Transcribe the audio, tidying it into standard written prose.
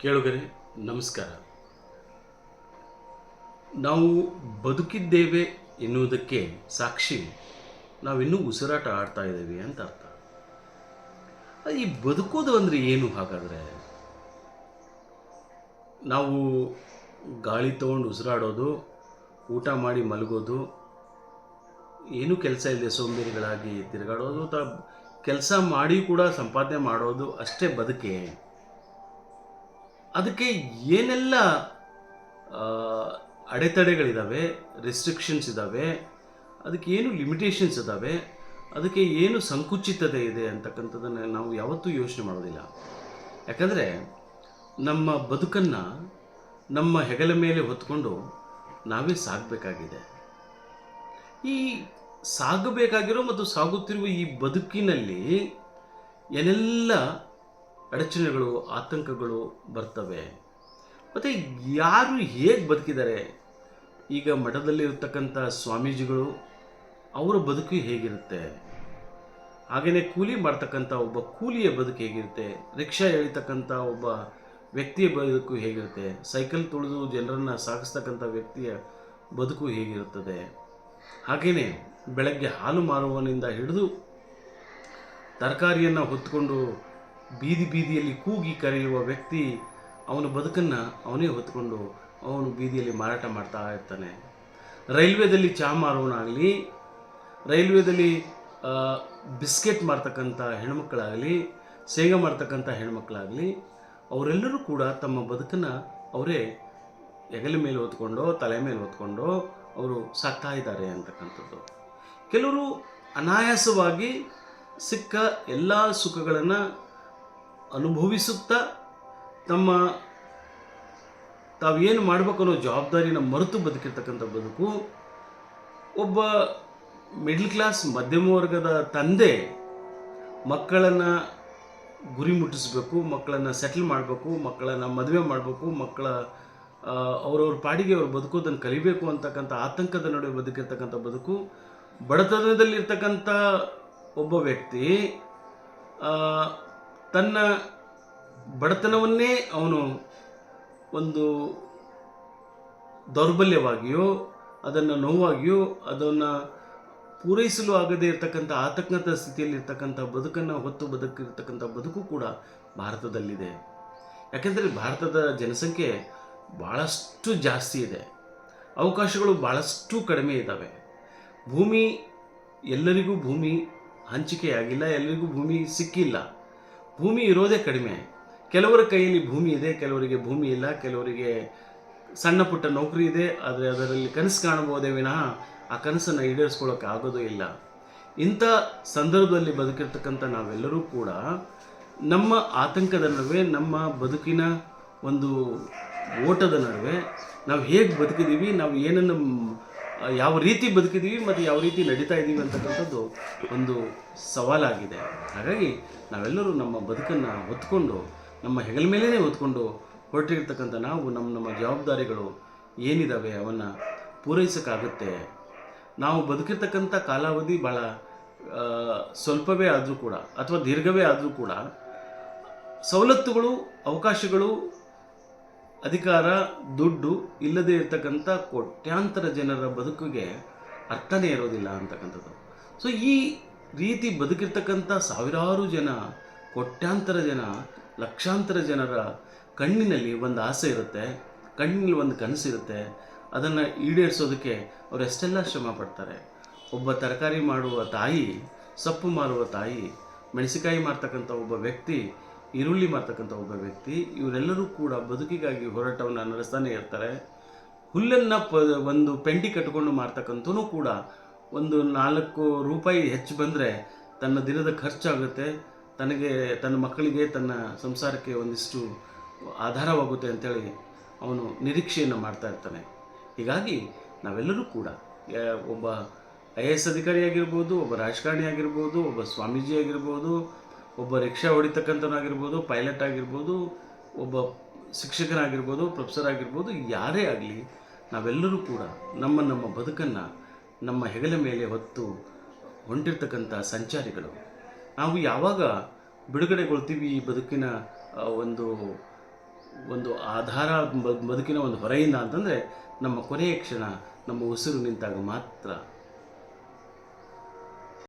ಕೇಳುಗರೆ ನಮಸ್ಕಾರ. ನಾವು ಬದುಕಿದ್ದೇವೆ ಎನ್ನುವುದಕ್ಕೆ ಸಾಕ್ಷಿ ನಾವಿನ್ನೂ ಉಸಿರಾಟ ಆಡ್ತಾ ಇದ್ದೇವೆ ಅಂತ ಅರ್ಥ. ಈ ಬದುಕೋದು ಅಂದರೆ ಏನು ಹಾಗಾದರೆ? ನಾವು ಗಾಳಿ ತೊಗೊಂಡು ಉಸಿರಾಡೋದು, ಊಟ ಮಾಡಿ ಮಲಗೋದು, ಏನೂ ಕೆಲಸ ಇಲ್ಲದೆ ಸೋಂಬೇರಿಗಳಾಗಿ ತಿರುಗಾಡೋದು, ಕೆಲಸ ಮಾಡಿ ಕೂಡ ಸಂಪಾದನೆ ಮಾಡೋದು ಅಷ್ಟೇ ಬದುಕೆ. ಅದಕ್ಕೆ ಏನೆಲ್ಲ ಅಡೆತಡೆಗಳಿದ್ದಾವೆ, ರೆಸ್ಟ್ರಿಕ್ಷನ್ಸ್ ಇದ್ದಾವೆ, ಅದಕ್ಕೆ ಏನು ಲಿಮಿಟೇಷನ್ಸ್ ಇದ್ದಾವೆ, ಅದಕ್ಕೆ ಏನು ಸಂಕುಚಿತತೆ ಇದೆ ಅಂತಕ್ಕಂಥದ್ದನ್ನು ನಾವು ಯಾವತ್ತೂ ಯೋಚನೆ ಮಾಡೋದಿಲ್ಲ. ಯಾಕಂದರೆ ನಮ್ಮ ಬದುಕನ್ನು ನಮ್ಮ ಹೆಗಲ ಮೇಲೆ ಹೊತ್ಕೊಂಡು ನಾವೇ ಸಾಗಬೇಕಾಗಿದೆ. ಈ ಸಾಗಬೇಕಾಗಿರೋ ಮತ್ತು ಸಾಗುತ್ತಿರುವ ಈ ಬದುಕಿನಲ್ಲಿ ಏನೆಲ್ಲ ಅಡಚಣೆಗಳು, ಆತಂಕಗಳು ಬರ್ತವೆ. ಮತ್ತು ಯಾರು ಹೇಗೆ ಬದುಕಿದ್ದಾರೆ? ಈಗ ಮಠದಲ್ಲಿರ್ತಕ್ಕಂಥ ಸ್ವಾಮೀಜಿಗಳು, ಅವರ ಬದುಕು ಹೇಗಿರುತ್ತೆ? ಹಾಗೆಯೇ ಕೂಲಿ ಮಾಡ್ತಕ್ಕಂಥ ಒಬ್ಬ ಕೂಲಿಯ ಬದುಕು ಹೇಗಿರುತ್ತೆ? ರಿಕ್ಷಾ ಎಳಿತಕ್ಕಂಥ ಒಬ್ಬ ವ್ಯಕ್ತಿಯ ಬದುಕು ಹೇಗಿರುತ್ತೆ? ಸೈಕಲ್ ತುಳಿದು ಜನರನ್ನು ಸಾಗಿಸ್ತಕ್ಕಂಥ ವ್ಯಕ್ತಿಯ ಬದುಕು ಹೇಗಿರುತ್ತದೆ? ಹಾಗೆಯೇ ಬೆಳಗ್ಗೆ ಹಾಲು ಮಾರುವವನಿಂದ ಹಿಡಿದು ತರಕಾರಿಯನ್ನು ಹೊತ್ತುಕೊಂಡು ಬೀದಿ ಬೀದಿಯಲ್ಲಿ ಕೂಗಿ ಕರೆಯುವ ವ್ಯಕ್ತಿ, ಅವನ ಬದುಕನ್ನು ಅವನೇ ಹೊತ್ಕೊಂಡು ಅವನು ಬೀದಿಯಲ್ಲಿ ಮಾರಾಟ ಮಾಡ್ತಾ ಇರ್ತಾನೆ. ರೈಲ್ವೇದಲ್ಲಿ ಚಹಾ ಮಾರುವವನಾಗಲಿ, ರೈಲ್ವೇದಲ್ಲಿ ಬಿಸ್ಕೆಟ್ ಮಾರ್ತಕ್ಕಂಥ ಹೆಣ್ಮಕ್ಕಳಾಗಲಿ, ಶೇಂಗಾ ಮಾರ್ತಕ್ಕಂಥ ಹೆಣ್ಮಕ್ಕಳಾಗಲಿ, ಅವರೆಲ್ಲರೂ ಕೂಡ ತಮ್ಮ ಬದುಕನ್ನು ಅವರೇ ಹೆಗಲ ಮೇಲೆ ಹೊತ್ಕೊಂಡು, ತಲೆ ಮೇಲೆ ಹೊತ್ಕೊಂಡು ಅವರು ಸಾಕ್ತಾ ಇದ್ದಾರೆ ಅಂತಕ್ಕಂಥದ್ದು. ಕೆಲವರು ಅನಾಯಾಸವಾಗಿ ಸಿಕ್ಕ ಎಲ್ಲ ಸುಖಗಳನ್ನು ಅನುಭವಿಸುತ್ತಾ ತಾವೇನು ಮಾಡಬೇಕು ಅನ್ನೋ ಜವಾಬ್ದಾರಿನ ಮರೆತು ಬದುಕಿರ್ತಕ್ಕಂಥ ಬದುಕು. ಒಬ್ಬ ಮಿಡ್ಲ್ ಕ್ಲಾಸ್ ಮಧ್ಯಮ ವರ್ಗದ ತಂದೆ ಮಕ್ಕಳನ್ನು ಗುರಿ ಮುಟ್ಟಿಸ್ಬೇಕು, ಮಕ್ಕಳನ್ನು ಸೆಟ್ಲ್ ಮಾಡಬೇಕು, ಮಕ್ಕಳನ್ನು ಮದುವೆ ಮಾಡಬೇಕು, ಅವರವ್ರ ಪಾಡಿಗೆ ಅವ್ರು ಬದುಕೋದನ್ನು ಕಲಿಬೇಕು ಅಂತಕ್ಕಂಥ ಆತಂಕದ ನಡುವೆ ಬದುಕಿರ್ತಕ್ಕಂಥ ಬದುಕು. ಬಡತನದಲ್ಲಿರ್ತಕ್ಕಂಥ ಒಬ್ಬ ವ್ಯಕ್ತಿ ತನ್ನ ಬಡತನವನ್ನೇ ಅವನು ಒಂದು ದೌರ್ಬಲ್ಯವಾಗಿಯೋ, ಅದನ್ನು ನೋವಾಗಿಯೋ, ಅದನ್ನು ಪೂರೈಸಲು ಆಗದೇ ಇರತಕ್ಕಂಥ ಆತಂಕದ ಸ್ಥಿತಿಯಲ್ಲಿರ್ತಕ್ಕಂಥ ಬದುಕನ್ನು ಹೊತ್ತು ಬದುಕಿರ್ತಕ್ಕಂಥ ಬದುಕು ಕೂಡ ಭಾರತದಲ್ಲಿದೆ. ಯಾಕೆಂದರೆ ಭಾರತದ ಜನಸಂಖ್ಯೆ ಭಾಳಷ್ಟು ಜಾಸ್ತಿ ಇದೆ, ಅವಕಾಶಗಳು ಭಾಳಷ್ಟು ಕಡಿಮೆ ಇದ್ದಾವೆ. ಭೂಮಿ ಎಲ್ಲರಿಗೂ ಭೂಮಿ ಹಂಚಿಕೆಯಾಗಿಲ್ಲ, ಎಲ್ಲರಿಗೂ ಭೂಮಿ ಸಿಕ್ಕಿಲ್ಲ. ಭೂಮಿ ಇರೋದೇ ಕಡಿಮೆ. ಕೆಲವರ ಕೈಯಲ್ಲಿ ಭೂಮಿ ಇದೆ, ಕೆಲವರಿಗೆ ಭೂಮಿ ಇಲ್ಲ, ಕೆಲವರಿಗೆ ಸಣ್ಣ ಪುಟ್ಟ ನೌಕರಿ ಇದೆ, ಆದರೆ ಅದರಲ್ಲಿ ಕನಸು ಕಾಣಬಹುದೇ ವಿನಃ ಆ ಕನಸನ್ನು ಈಡೇರಿಸ್ಕೊಳ್ಳೋಕೆ ಆಗೋದೇ ಇಲ್ಲ. ಇಂಥ ಸಂದರ್ಭದಲ್ಲಿ ಬದುಕಿರ್ತಕ್ಕಂಥ ನಾವೆಲ್ಲರೂ ಕೂಡ ನಮ್ಮ ಆತಂಕದ ನಡುವೆ, ನಮ್ಮ ಬದುಕಿನ ಒಂದು ಓಟದ ನಡುವೆ ನಾವು ಹೇಗೆ ಬದುಕಿದ್ದೀವಿ, ನಾವು ಏನನ್ನು ಯಾವ ರೀತಿ ಬದುಕಿದ್ದೀವಿ ಮತ್ತು ಯಾವ ರೀತಿ ನಡೀತಾ ಇದ್ದೀವಿ ಅಂತಕ್ಕಂಥದ್ದು ಒಂದು ಸವಾಲಾಗಿದೆ. ಹಾಗಾಗಿ ನಾವೆಲ್ಲರೂ ನಮ್ಮ ಬದುಕನ್ನು ಹೊತ್ಕೊಂಡು, ನಮ್ಮ ಹೆಗಲ ಮೇಲೇ ಹೊತ್ಕೊಂಡು ಹೊರಟಿರ್ತಕ್ಕಂಥ ನಾವು ನಮ್ಮ ಜವಾಬ್ದಾರಿಗಳು ಏನಿದ್ದಾವೆ ಅವನ್ನು ಪೂರೈಸೋಕ್ಕಾಗುತ್ತೆ. ನಾವು ಬದುಕಿರ್ತಕ್ಕಂಥ ಕಾಲಾವಧಿ ಭಾಳ ಸ್ವಲ್ಪವೇ ಆದರೂ ಕೂಡ ಅಥವಾ ದೀರ್ಘವೇ ಆದರೂ ಕೂಡ ಸವಲತ್ತುಗಳು, ಅವಕಾಶಗಳು, ಅಧಿಕಾರ, ದುಡ್ಡು ಇಲ್ಲದೇ ಇರತಕ್ಕಂಥ ಕೋಟ್ಯಾಂತರ ಜನರ ಬದುಕಿಗೆ ಅರ್ಥನೇ ಇರೋದಿಲ್ಲ ಅಂತಕ್ಕಂಥದ್ದು. ಸೊ ಈ ರೀತಿ ಬದುಕಿರ್ತಕ್ಕಂಥ ಸಾವಿರಾರು ಜನ, ಕೋಟ್ಯಾಂತರ ಜನ, ಲಕ್ಷಾಂತರ ಜನರ ಕಣ್ಣಿನಲ್ಲಿ ಒಂದು ಆಸೆ ಇರುತ್ತೆ, ಕಣ್ಣಿನಲ್ಲಿ ಒಂದು ಕನಸಿರುತ್ತೆ. ಅದನ್ನು ಈಡೇರಿಸೋದಕ್ಕೆ ಅವರು ಎಷ್ಟೆಲ್ಲ ಶ್ರಮ ಪಡ್ತಾರೆ. ಒಬ್ಬ ತರಕಾರಿ ಮಾಡುವ ತಾಯಿ, ಸೊಪ್ಪು ಮಾರುವ ತಾಯಿ, ಮೆಣಸಿಕಾಯಿ ಮಾರ್ತಕ್ಕಂಥ ಒಬ್ಬ ವ್ಯಕ್ತಿ, ಈರುಳ್ಳಿ ಮಾರ್ತಕ್ಕಂಥ ಒಬ್ಬ ವ್ಯಕ್ತಿ, ಇವರೆಲ್ಲರೂ ಕೂಡ ಬದುಕಿಗಾಗಿ ಹೋರಾಟವನ್ನು ನಡೆಸ್ತಾನೆ ಇರ್ತಾರೆ. ಹುಲ್ಲನ್ನು ಒಂದು ಪೆಂಟಿ ಕಟ್ಕೊಂಡು ಮಾರ್ತಕ್ಕಂಥವೂ ಕೂಡ ಒಂದು 4 ರೂಪಾಯಿ ಹೆಚ್ಚು ಬಂದರೆ ತನ್ನ ದಿನದ ಖರ್ಚಾಗುತ್ತೆ, ತನ್ನ ಮಕ್ಕಳಿಗೆ, ತನ್ನ ಸಂಸಾರಕ್ಕೆ ಒಂದಿಷ್ಟು ಆಧಾರವಾಗುತ್ತೆ ಅಂಥೇಳಿ ಅವನು ನಿರೀಕ್ಷೆಯನ್ನು ಮಾಡ್ತಾ ಇರ್ತಾನೆ. ಹೀಗಾಗಿ ನಾವೆಲ್ಲರೂ ಕೂಡ ಒಬ್ಬ IAS ಅಧಿಕಾರಿ ಆಗಿರ್ಬೋದು, ಒಬ್ಬ ರಾಜಕಾರಣಿ ಆಗಿರ್ಬೋದು, ಒಬ್ಬ ಸ್ವಾಮೀಜಿ ಆಗಿರ್ಬೋದು, ಒಬ್ಬ ರಿಕ್ಷಾ ಹೊಡಿತಕ್ಕಂಥವನಾಗಿರ್ಬೋದು, ಪೈಲಟ್ ಆಗಿರ್ಬೋದು, ಒಬ್ಬ ಶಿಕ್ಷಕನಾಗಿರ್ಬೋದು, ಪ್ರೊಫೆಸರ್ ಆಗಿರ್ಬೋದು, ಯಾರೇ ಆಗಲಿ ನಾವೆಲ್ಲರೂ ಕೂಡ ನಮ್ಮ ಬದುಕನ್ನು ನಮ್ಮ ಹೆಗಲ ಮೇಲೆ ಹೊತ್ತು ಹೊಂಟಿರ್ತಕ್ಕಂಥ ಸಂಚಾರಿಗಳು. ನಾವು ಯಾವಾಗ ಬಿಡುಗಡೆಗೊಳ್ತೀವಿ ಈ ಬದುಕಿನ ಒಂದು ಒಂದು ಆಧಾರ ಬದುಕಿನ ಒಂದು ಹೊರೆಯಿಂದ ಅಂತಂದರೆ ನಮ್ಮ ಕೊನೆಯ ಕ್ಷಣ ನಮ್ಮ ಉಸಿರು ನಿಂತಾಗ ಮಾತ್ರ.